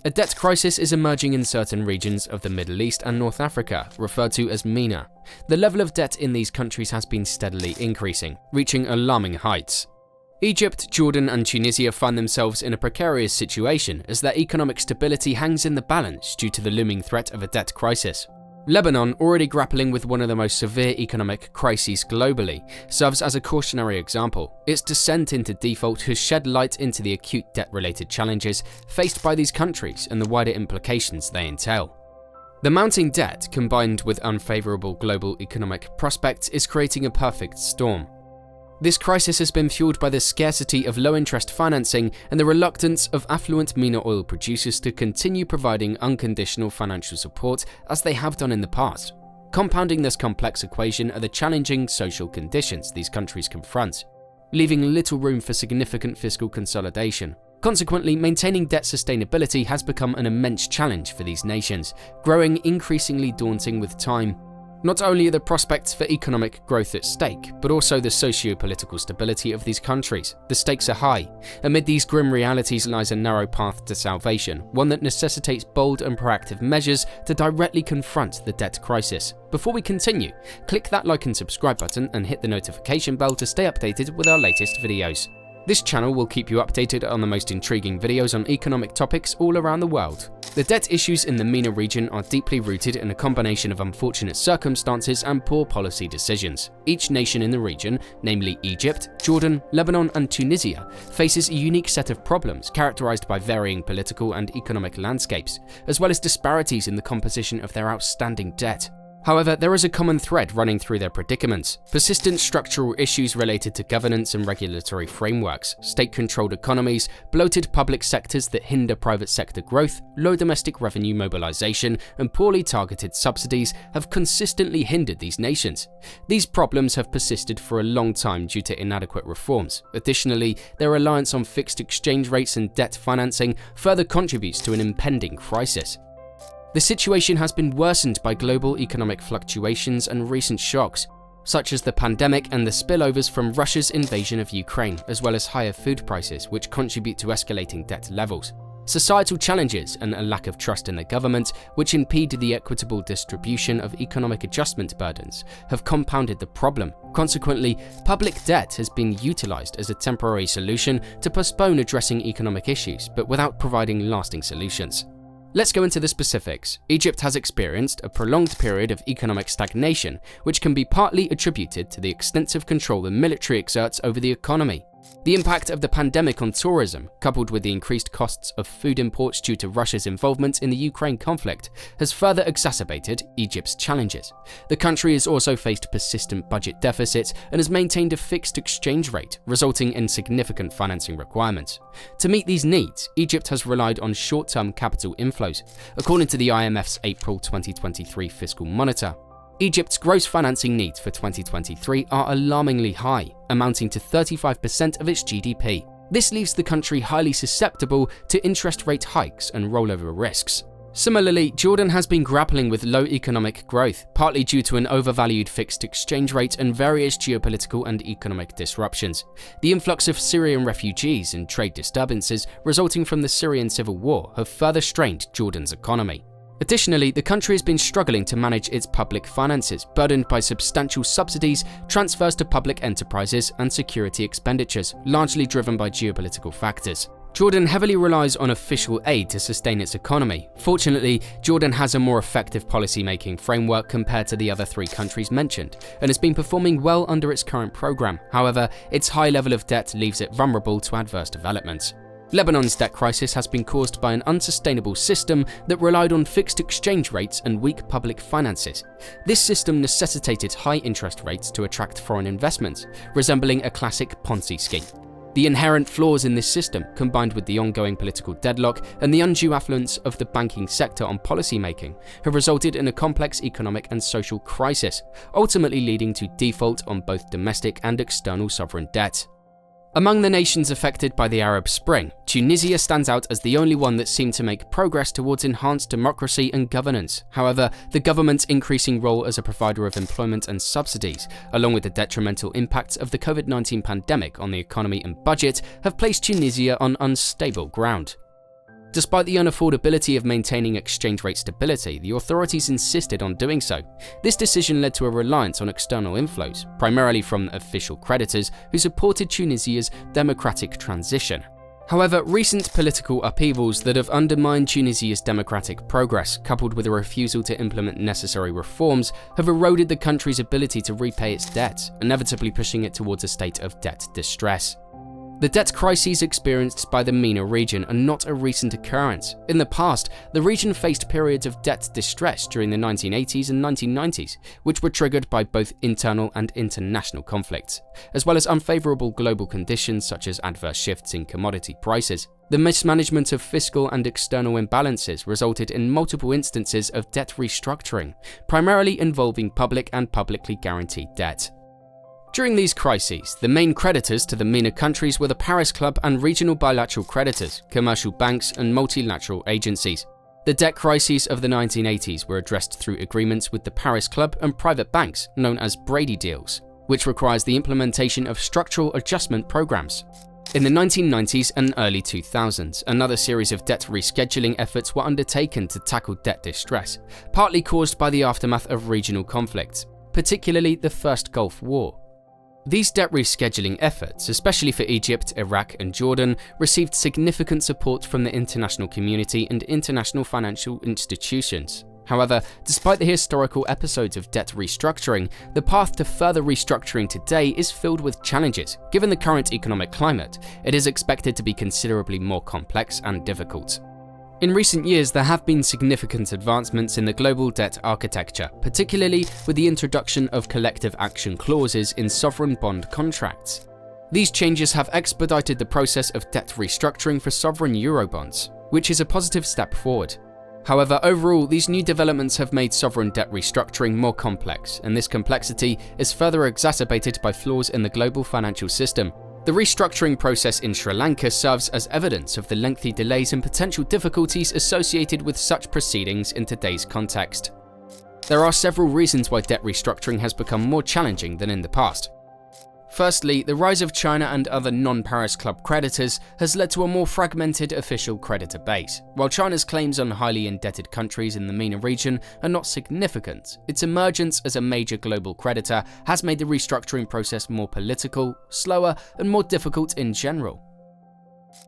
A debt crisis is emerging in certain regions of the Middle East and North Africa, referred to as MENA. The level of debt in these countries has been steadily increasing, reaching alarming heights. Egypt, Jordan, and Tunisia find themselves in a precarious situation as their economic stability hangs in the balance due to the looming threat of a debt crisis. Lebanon, already grappling with one of the most severe economic crises globally, serves as a cautionary example. Its descent into default has shed light into the acute debt-related challenges faced by these countries and the wider implications they entail. The mounting debt, combined with unfavorable global economic prospects, is creating a perfect storm. This crisis has been fueled by the scarcity of low-interest financing and the reluctance of affluent MENA oil producers to continue providing unconditional financial support as they have done in the past. Compounding this complex equation are the challenging social conditions these countries confront, leaving little room for significant fiscal consolidation. Consequently, maintaining debt sustainability has become an immense challenge for these nations, growing increasingly daunting with time. Not only are the prospects for economic growth at stake, but also the socio-political stability of these countries. The stakes are high. Amid these grim realities lies a narrow path to salvation, one that necessitates bold and proactive measures to directly confront the debt crisis. Before we continue, click that like and subscribe button and hit the notification bell to stay updated with our latest videos. This channel will keep you updated on the most intriguing videos on economic topics all around the world. The debt issues in the MENA region are deeply rooted in a combination of unfortunate circumstances and poor policy decisions. Each nation in the region, namely Egypt, Jordan, Lebanon, and Tunisia, faces a unique set of problems characterized by varying political and economic landscapes, as well as disparities in the composition of their outstanding debt. However, there is a common thread running through their predicaments: persistent structural issues related to governance and regulatory frameworks, state-controlled economies, bloated public sectors that hinder private sector growth, low domestic revenue mobilization, and poorly targeted subsidies have consistently hindered these nations. These problems have persisted for a long time due to inadequate reforms. Additionally, their reliance on fixed exchange rates and debt financing further contributes to an impending crisis. The situation has been worsened by global economic fluctuations and recent shocks, such as the pandemic and the spillovers from Russia's invasion of Ukraine, as well as higher food prices, which contribute to escalating debt levels. Societal challenges and a lack of trust in the government, which impede the equitable distribution of economic adjustment burdens, have compounded the problem. Consequently, public debt has been utilized as a temporary solution to postpone addressing economic issues, but without providing lasting solutions. Let's go into the specifics. Egypt has experienced a prolonged period of economic stagnation, which can be partly attributed to the extensive control the military exerts over the economy. The impact of the pandemic on tourism, coupled with the increased costs of food imports due to Russia's involvement in the Ukraine conflict, has further exacerbated Egypt's challenges. The country has also faced persistent budget deficits and has maintained a fixed exchange rate, resulting in significant financing requirements. To meet these needs, Egypt has relied on short-term capital inflows. According to the IMF's April 2023 fiscal monitor, Egypt's gross financing needs for 2023 are alarmingly high, amounting to 35% of its GDP. This leaves the country highly susceptible to interest rate hikes and rollover risks. Similarly, Jordan has been grappling with low economic growth, partly due to an overvalued fixed exchange rate and various geopolitical and economic disruptions. The influx of Syrian refugees and trade disturbances resulting from the Syrian civil war have further strained Jordan's economy. Additionally, the country has been struggling to manage its public finances, burdened by substantial subsidies, transfers to public enterprises, and security expenditures, largely driven by geopolitical factors. Jordan heavily relies on official aid to sustain its economy. Fortunately, Jordan has a more effective policy-making framework compared to the other three countries mentioned, and has been performing well under its current program. However, its high level of debt leaves it vulnerable to adverse developments. Lebanon's debt crisis has been caused by an unsustainable system that relied on fixed exchange rates and weak public finances. This system necessitated high interest rates to attract foreign investments, resembling a classic Ponzi scheme. The inherent flaws in this system, combined with the ongoing political deadlock and the undue affluence of the banking sector on policymaking, have resulted in a complex economic and social crisis, ultimately leading to default on both domestic and external sovereign debt. Among the nations affected by the Arab Spring, Tunisia stands out as the only one that seemed to make progress towards enhanced democracy and governance. However, the government's increasing role as a provider of employment and subsidies, along with the detrimental impacts of the COVID-19 pandemic on the economy and budget, have placed Tunisia on unstable ground. Despite the unaffordability of maintaining exchange rate stability, the authorities insisted on doing so. This decision led to a reliance on external inflows, primarily from official creditors who supported Tunisia's democratic transition. However, recent political upheavals that have undermined Tunisia's democratic progress, coupled with a refusal to implement necessary reforms, have eroded the country's ability to repay its debt, inevitably pushing it towards a state of debt distress. The debt crises experienced by the MENA region are not a recent occurrence. In the past, the region faced periods of debt distress during the 1980s and 1990s, which were triggered by both internal and international conflicts, as well as unfavorable global conditions such as adverse shifts in commodity prices. The mismanagement of fiscal and external imbalances resulted in multiple instances of debt restructuring, primarily involving public and publicly guaranteed debt. During these crises, the main creditors to the MENA countries were the Paris Club and regional bilateral creditors, commercial banks, and multilateral agencies. The debt crises of the 1980s were addressed through agreements with the Paris Club and private banks, known as Brady deals, which requires the implementation of structural adjustment programs. In the 1990s and early 2000s, another series of debt rescheduling efforts were undertaken to tackle debt distress, partly caused by the aftermath of regional conflicts, particularly the First Gulf War. These debt rescheduling efforts, especially for Egypt, Iraq, and Jordan, received significant support from the international community and international financial institutions. However, despite the historical episodes of debt restructuring, the path to further restructuring today is filled with challenges. Given the current economic climate, it is expected to be considerably more complex and difficult. In recent years, there have been significant advancements in the global debt architecture, particularly with the introduction of collective action clauses in sovereign bond contracts. These changes have expedited the process of debt restructuring for sovereign Eurobonds, which is a positive step forward. However, overall, these new developments have made sovereign debt restructuring more complex, and this complexity is further exacerbated by flaws in the global financial system. The restructuring process in Sri Lanka serves as evidence of the lengthy delays and potential difficulties associated with such proceedings in today's context. There are several reasons why debt restructuring has become more challenging than in the past. Firstly, the rise of China and other non-Paris Club creditors has led to a more fragmented official creditor base. While China's claims on highly indebted countries in the MENA region are not significant, its emergence as a major global creditor has made the restructuring process more political, slower, and more difficult in general.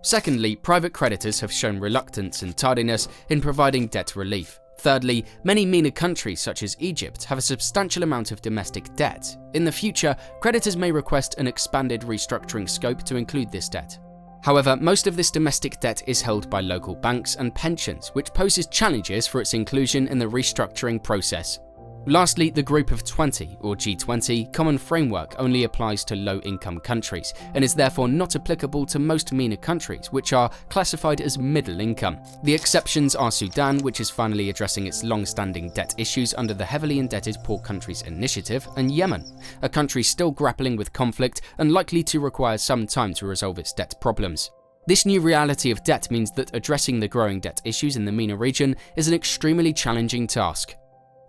Secondly, private creditors have shown reluctance and tardiness in providing debt relief. Thirdly, many MENA countries such as Egypt have a substantial amount of domestic debt. In the future, creditors may request an expanded restructuring scope to include this debt. However, most of this domestic debt is held by local banks and pensions, which poses challenges for its inclusion in the restructuring process. Lastly, the Group of 20, or G20, common framework only applies to low-income countries and is therefore not applicable to most MENA countries, which are classified as middle income. The exceptions are Sudan, which is finally addressing its long-standing debt issues under the Heavily Indebted Poor Countries Initiative, and Yemen, a country still grappling with conflict and likely to require some time to resolve its debt problems. This new reality of debt means that addressing the growing debt issues in the MENA region is an extremely challenging task.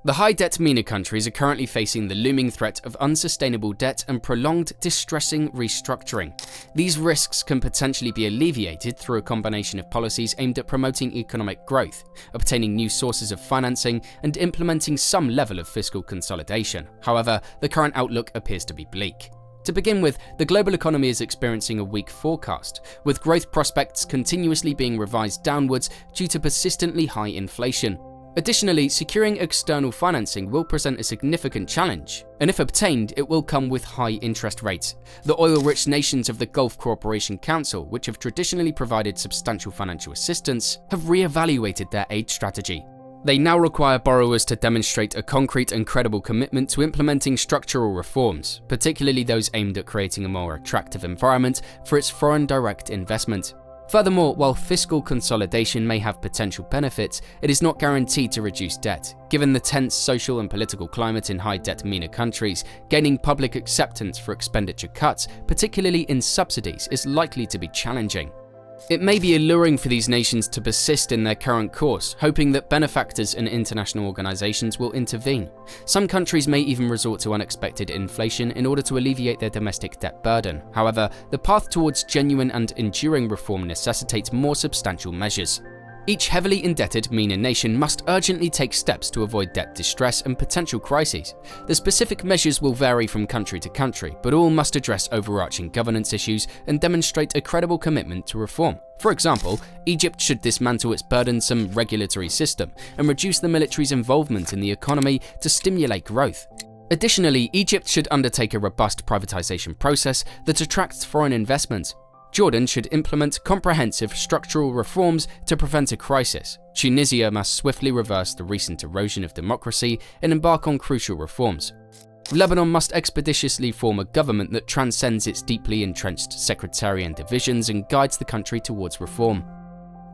The high-debt MENA countries are currently facing the looming threat of unsustainable debt and prolonged, distressing restructuring. These risks can potentially be alleviated through a combination of policies aimed at promoting economic growth, obtaining new sources of financing, and implementing some level of fiscal consolidation. However, the current outlook appears to be bleak. To begin with, the global economy is experiencing a weak forecast, with growth prospects continuously being revised downwards due to persistently high inflation. Additionally, securing external financing will present a significant challenge, and if obtained, it will come with high interest rates. The oil-rich nations of the Gulf Cooperation Council, which have traditionally provided substantial financial assistance, have re-evaluated their aid strategy. They now require borrowers to demonstrate a concrete and credible commitment to implementing structural reforms, particularly those aimed at creating a more attractive environment for its foreign direct investment. Furthermore, while fiscal consolidation may have potential benefits, it is not guaranteed to reduce debt. Given the tense social and political climate in high-debt MENA countries, gaining public acceptance for expenditure cuts, particularly in subsidies, is likely to be challenging. It may be alluring for these nations to persist in their current course, hoping that benefactors and international organizations will intervene. Some countries may even resort to unexpected inflation in order to alleviate their domestic debt burden. However, the path towards genuine and enduring reform necessitates more substantial measures. Each heavily indebted MENA nation must urgently take steps to avoid debt distress and potential crises. The specific measures will vary from country to country, but all must address overarching governance issues and demonstrate a credible commitment to reform. For example, Egypt should dismantle its burdensome regulatory system and reduce the military's involvement in the economy to stimulate growth. Additionally, Egypt should undertake a robust privatization process that attracts foreign investment. Jordan should implement comprehensive structural reforms to prevent a crisis. Tunisia must swiftly reverse the recent erosion of democracy and embark on crucial reforms. Lebanon must expeditiously form a government that transcends its deeply entrenched sectarian divisions and guides the country towards reform.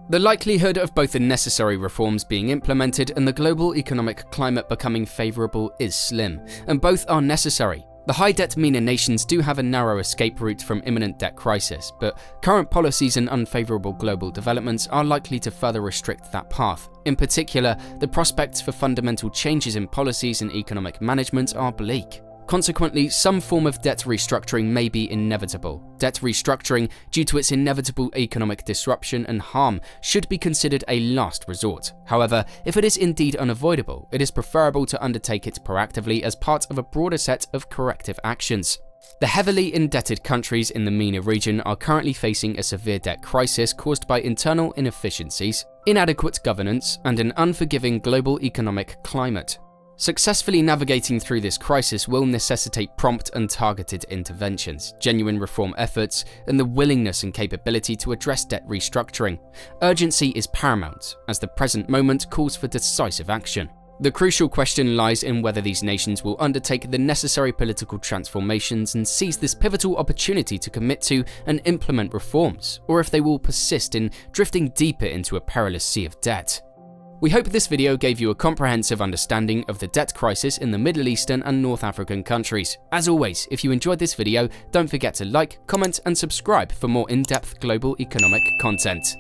The likelihood of both the necessary reforms being implemented and the global economic climate becoming favorable is slim, and both are necessary. The high-debt MENA nations do have a narrow escape route from imminent debt crisis, but current policies and unfavorable global developments are likely to further restrict that path. In particular, the prospects for fundamental changes in policies and economic management are bleak. Consequently, some form of debt restructuring may be inevitable. Debt restructuring, due to its inevitable economic disruption and harm, should be considered a last resort. However, if it is indeed unavoidable, it is preferable to undertake it proactively as part of a broader set of corrective actions. The heavily indebted countries in the MENA region are currently facing a severe debt crisis caused by internal inefficiencies, inadequate governance, and an unforgiving global economic climate. Successfully navigating through this crisis will necessitate prompt and targeted interventions, genuine reform efforts, and the willingness and capability to address debt restructuring. Urgency is paramount, as the present moment calls for decisive action. The crucial question lies in whether these nations will undertake the necessary political transformations and seize this pivotal opportunity to commit to and implement reforms, or if they will persist in drifting deeper into a perilous sea of debt. We hope this video gave you a comprehensive understanding of the debt crisis in the Middle Eastern and North African countries. As always, if you enjoyed this video, don't forget to like, comment, and subscribe for more in-depth global economic content.